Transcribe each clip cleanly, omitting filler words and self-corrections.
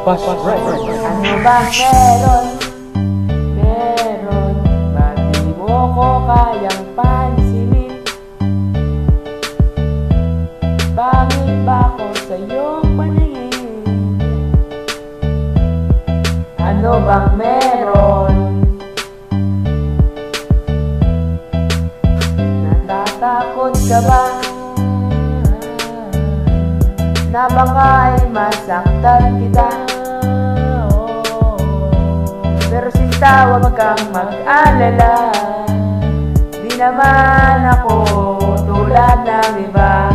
Pass right. Ano bang meron? Meron, ba't di mo ko kayang pansinin? Bakit ba ko sa iyong paningin? Ano bang meron? Natatakot ka ba na baka'y masaktan kita? Pero sinta, huwag kang mag-alala, di naman ako tulad ng iba.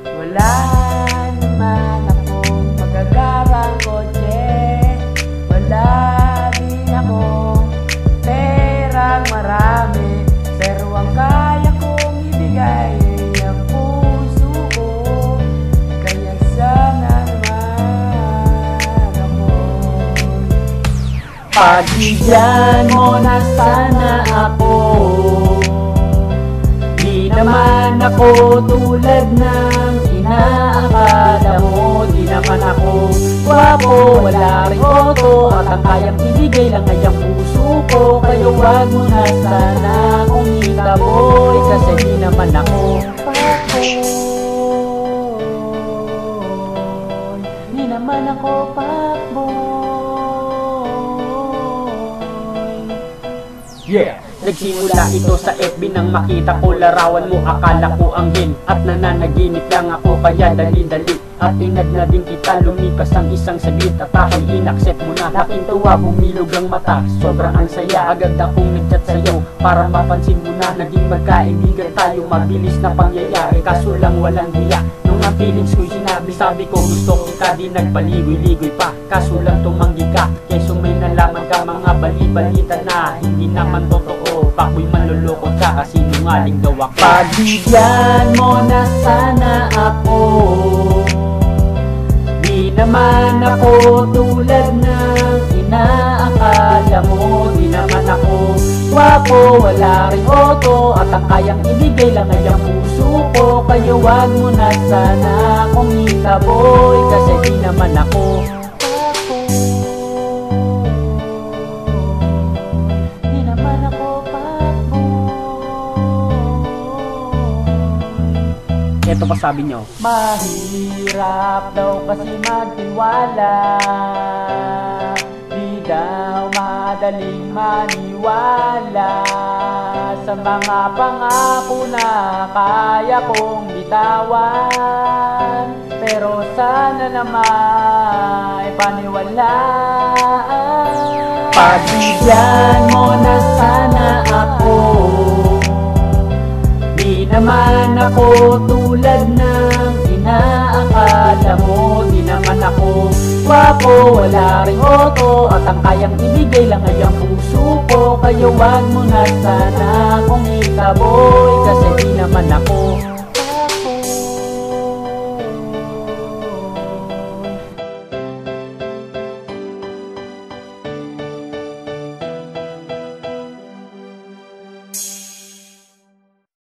Wala naman akong magagamang kotse, wala din akong perang marami, pero ang kaya kong ibigay ay ang puso ko. Kaya sana naman ako, pagbigyan mo na sana ako. Di naman ako tulad ng inaakala mo. Di naman ako gwapo, wala rin koto, at ang kayang ibigay lang ay ang puso ko. Kaya wag mo na sana akong itaboy, kasi di naman ako fuckboy. Di naman ako fuckboy. Yeah! Nagsimula ito sa FB nang makita ko larawan mo. Akala ko ang game at nananaginip lang ako, kaya dali-dali at inad na din kita. Lumipas ang isang saglit at ako'y inaccept mo na. Laking tuwa, bumilog ang mata, sobrang ang saya. Agad akong nagchat sa'yo para mapansin mo na naging magkaibigan tayo. Mabilis na pangyayari, kaso lang walang hiya. Nung ang feelings ko'y sinabi, sabi ko gusto kita. Di nagpaligoy-ligoy pa, kaso lang tumanggi ka. Keso may nalaman ka mga bali-balita na hindi naman totoo. Bako'y manluloko ka, kasi nungaling daw ako. Pagbigyan mo na sana ako. Di naman ako tulad ng inaakala mo. Di naman ako gwapo, wala rin oto, at ang kayang ibigay lang ay ang puso ko. Kaya wag mo na sana akong itaboy, kasi di naman ako Ito pa sabi nyo, mahirap daw kasi magtiwala, di daw madaling maniwala sa mga pangako na kaya kong bitawan. Pero sana naman paniwalaan. Pagbigyan mo na sana ako. Di naman ako tulad ng inaakala mo. Di naman ako gwapo, wala rin oto, at ang kayang ibigay lang ay ang puso ko. Kaya wag mo na sana akong itaboy, kasi di naman ako